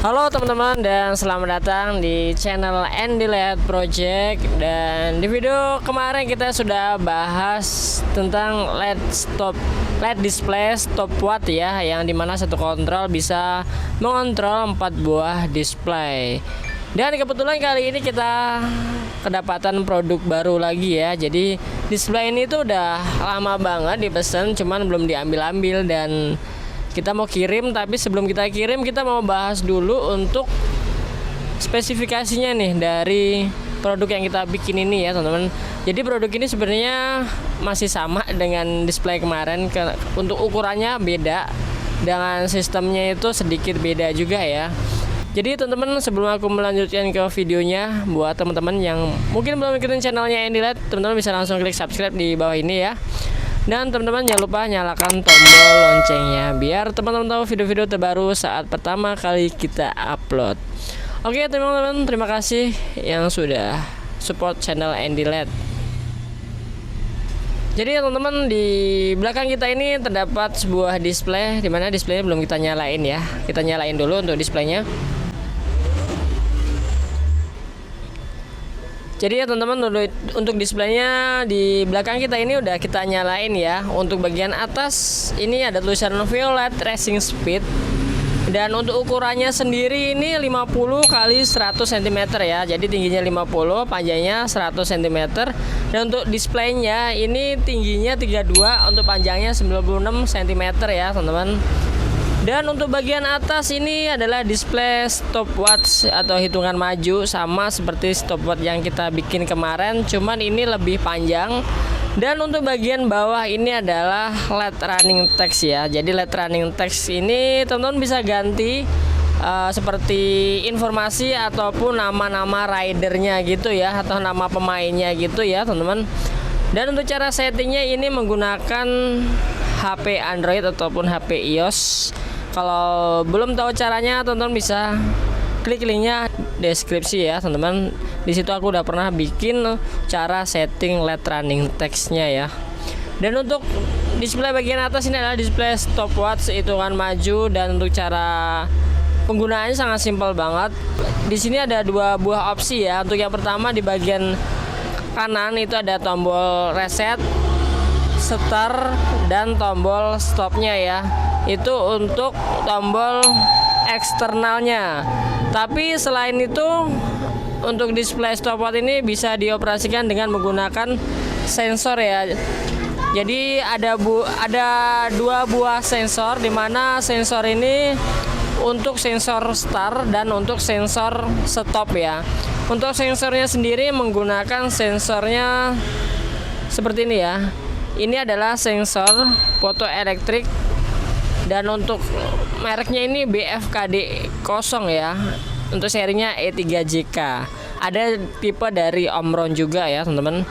Halo teman-teman dan selamat datang di channel Andy LED Project. Dan di video kemarin kita sudah bahas tentang LED display stop watt ya, yang dimana satu kontrol bisa mengontrol 4 buah display. Dan kebetulan kali ini kita kedapatan produk baru lagi ya. Jadi display ini tuh udah lama banget dipesan, cuman belum diambil-ambil dan kita mau kirim. Tapi sebelum kita kirim, kita mau bahas dulu untuk spesifikasinya nih dari produk yang kita bikin ini ya teman-teman. Jadi produk ini sebenarnya masih sama dengan display kemarin, untuk ukurannya beda, dengan sistemnya itu sedikit beda juga ya. Jadi teman-teman, sebelum aku melanjutkan ke videonya, buat teman-teman yang mungkin belum ikutin channelnya Andy LED, teman-teman bisa langsung klik subscribe di bawah ini ya. Dan teman-teman jangan lupa nyalakan tombol loncengnya biar teman-teman tahu video-video terbaru saat pertama kali kita upload. Oke teman-teman, terima kasih yang sudah support channel Andy LED. Jadi teman-teman, di belakang kita ini terdapat sebuah display, dimana displaynya belum kita nyalain ya. Kita nyalain dulu untuk displaynya. Jadi ya teman-teman, untuk displaynya di belakang kita ini udah kita nyalain ya. Untuk bagian atas ini ada tulisan Violet Racing Speed. Dan untuk ukurannya sendiri ini 50 x 100 cm ya. Jadi tingginya 50, panjangnya 100 cm. Dan untuk displaynya ini tingginya 32, untuk panjangnya 96 cm ya teman-teman. Dan untuk bagian atas ini adalah display stopwatch atau hitungan maju, sama seperti stopwatch yang kita bikin kemarin, cuman ini lebih panjang. Dan untuk bagian bawah ini adalah LED running text ya. Jadi LED running text ini teman-teman bisa ganti seperti informasi ataupun nama-nama ridernya gitu ya, atau nama pemainnya gitu ya teman-teman. Dan untuk cara settingnya ini menggunakan HP Android ataupun HP iOS. Kalau belum tahu caranya, teman-teman bisa klik linknya deskripsi ya teman-teman. Di situ aku udah pernah bikin cara setting LED running textnya ya. Dan untuk display bagian atas ini adalah display stopwatch hitungan maju. Dan untuk cara penggunaannya sangat simpel banget. Di sini ada dua buah opsi ya. Untuk yang pertama, di bagian kanan itu ada tombol reset, start, dan tombol stopnya ya. Itu untuk tombol eksternalnya. Tapi selain itu, untuk display stopwatch ini bisa dioperasikan dengan menggunakan sensor ya. Jadi ada dua buah sensor, dimana sensor ini untuk sensor start dan untuk sensor stop ya. Untuk sensornya sendiri menggunakan sensornya seperti ini ya. Ini adalah sensor fotoelektrik. Dan untuk mereknya ini BFKD 0 ya. Untuk serinya E3JK. Ada tipe dari Omron juga ya teman-teman.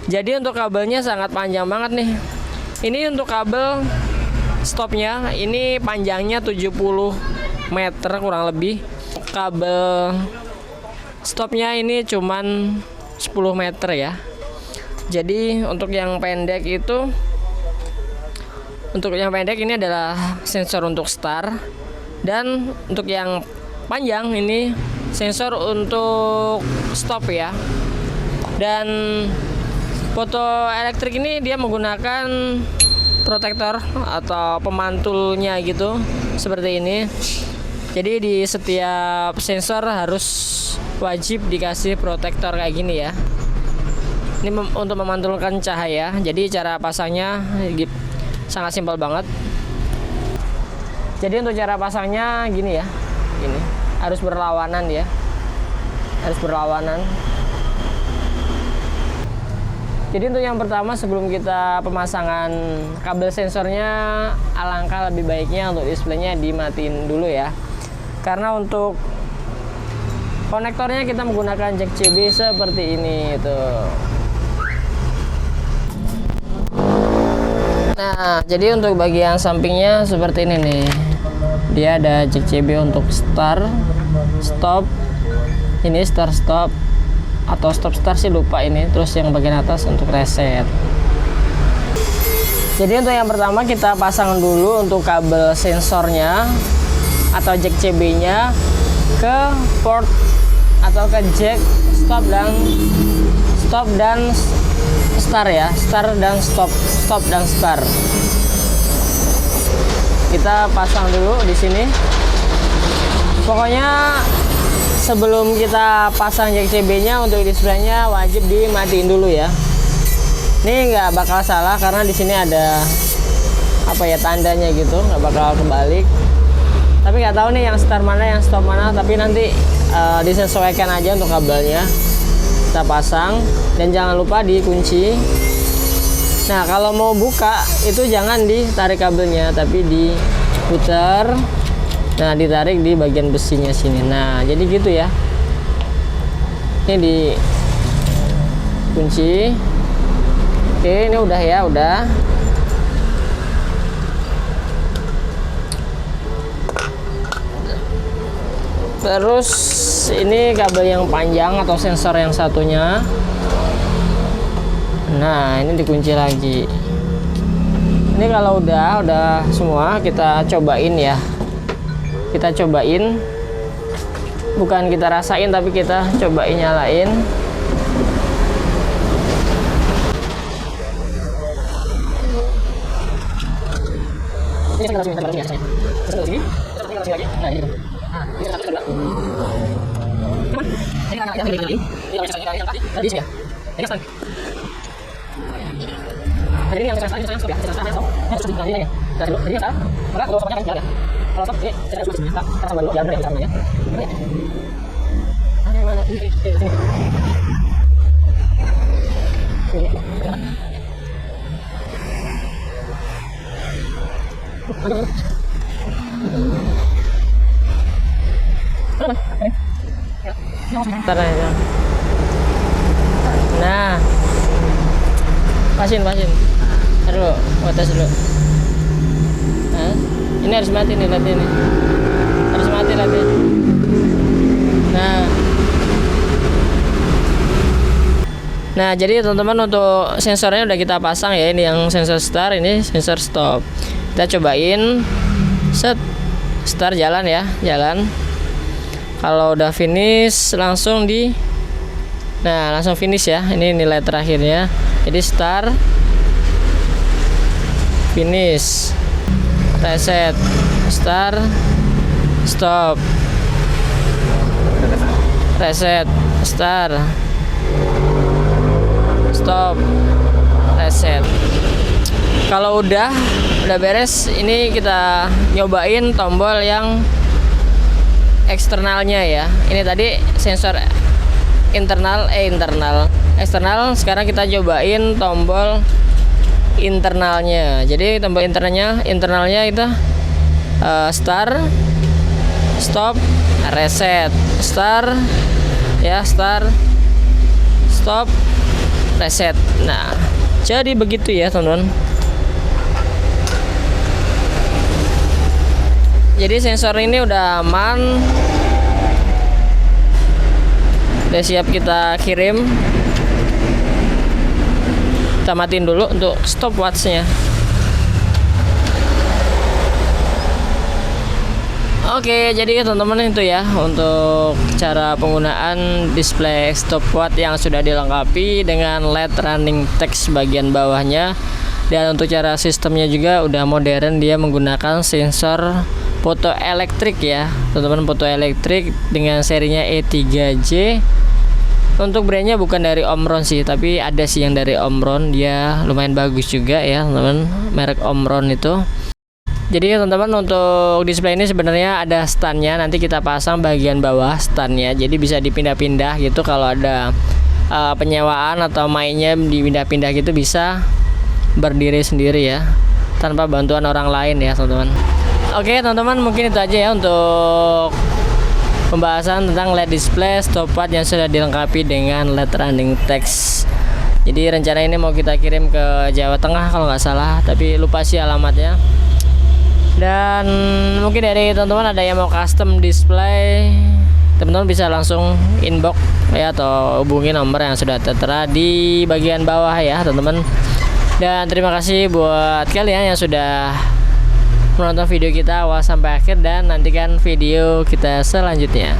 Jadi untuk kabelnya sangat panjang banget nih. Ini untuk kabel stopnya, ini panjangnya 70 meter kurang lebih. Kabel stopnya ini cuman 10 meter ya. Jadi untuk yang pendek itu, ini adalah sensor untuk start. Dan untuk yang panjang ini sensor untuk stop ya. Dan foto elektrik ini dia menggunakan protektor atau pemantulnya gitu, seperti ini. Jadi di setiap sensor harus wajib dikasih protektor kayak gini ya. Ini untuk memantulkan cahaya. Jadi cara pasangnya sangat simpel banget. Jadi untuk cara pasangnya gini ya. Ini harus berlawanan ya. Harus berlawanan. Jadi untuk yang pertama, sebelum kita pemasangan kabel sensornya, alangkah lebih baiknya untuk displaynya dimatiin dulu ya. Karena untuk konektornya kita menggunakan jack CB seperti ini tuh. Nah, jadi untuk bagian sampingnya seperti ini nih. Dia ada jack CB untuk start, stop. Ini start stop atau stop start sih lupa ini. Terus yang bagian atas untuk reset. Jadi untuk yang pertama kita pasang dulu untuk kabel sensornya atau jack CB-nya. ke port atau ke jack stop dan start ya, start dan stop dan start. Kita pasang dulu di sini. Pokoknya sebelum kita pasang jack CB-nya untuk displaynya wajib dimatiin dulu ya. Ini nggak bakal salah karena di sini ada apa ya, tandanya gitu, nggak bakal kebalik. Tapi nggak tahu nih yang start mana yang stop mana, tapi nanti disesuaikan aja untuk kabelnya. Kita pasang dan jangan lupa dikunci. Nah, kalau mau buka itu jangan ditarik kabelnya tapi diputar. Nah, ditarik di bagian besinya sini. Nah, jadi gitu ya. Ini dikunci. Oke, ini udah ya, udah. Terus ini kabel yang panjang atau sensor yang satunya. Nah, ini dikunci lagi. Ini kalau udah semua kita cobain ya. Kita cobain. Bukan kita rasain tapi kita cobain nyalain. Ini saya lagi. Nah, gitu. Ini satu kedua. Ini kan yang lagi. Ini yang saya tadi. Tadi sih ya. Ini kan. Jadi ini yang saya sudah. Ini sudah ini ya. Jadi ini kan. Maka kalau sampai kan jalan. Kalau sampai saya sudah sini. Kita sama dulu jalan dari sana ya. Ada mana? Ini sini. Ini. Nah, pasin. Aduh, tes dulu. Nah, ini harus mati nih, lihat ini. Harus mati lagi. Nah, jadi teman-teman untuk sensornya udah kita pasang ya. Ini yang sensor start, ini sensor stop. Kita cobain. Set. Start jalan ya, jalan. Kalau udah finish langsung langsung finish ya. Ini nilai terakhirnya. Jadi start, finish, reset, start, stop, reset, start, stop, reset. Kalau udah beres, ini kita nyobain tombol yang eksternalnya ya. Ini tadi sensor eksternal. Sekarang kita cobain tombol internalnya. Jadi tombol internalnya itu start, stop, reset, start ya, start, stop, reset. Nah, jadi begitu ya teman-teman. Jadi sensor ini udah aman, udah siap kita kirim. Kita matiin dulu untuk stopwatchnya. Oke, jadi teman-teman itu ya untuk cara penggunaan display stopwatch yang sudah dilengkapi dengan LED running text bagian bawahnya. Dan untuk cara sistemnya juga udah modern, dia menggunakan sensor fotoelektrik ya teman-teman, fotoelektrik dengan serinya E3J. Untuk brandnya bukan dari Omron sih, tapi ada sih yang dari Omron, dia lumayan bagus juga ya teman-teman, merek Omron itu. Jadi teman-teman untuk display ini sebenarnya ada standnya, nanti kita pasang bagian bawah standnya, jadi bisa dipindah-pindah gitu. Kalau ada penyewaan atau mainnya dipindah-pindah gitu bisa berdiri sendiri ya, tanpa bantuan orang lain ya teman-teman. Oke teman-teman, mungkin itu aja ya untuk pembahasan tentang LED display stopwatch yang sudah dilengkapi dengan LED running text. Jadi rencana ini mau kita kirim ke Jawa Tengah kalau nggak salah, tapi lupa sih alamatnya. Dan mungkin dari teman-teman ada yang mau custom display, teman-teman bisa langsung inbox ya, atau hubungi nomor yang sudah tertera di bagian bawah ya teman-teman. Dan terima kasih buat kalian yang sudah menonton video kita awal sampai akhir dan nantikan video kita selanjutnya.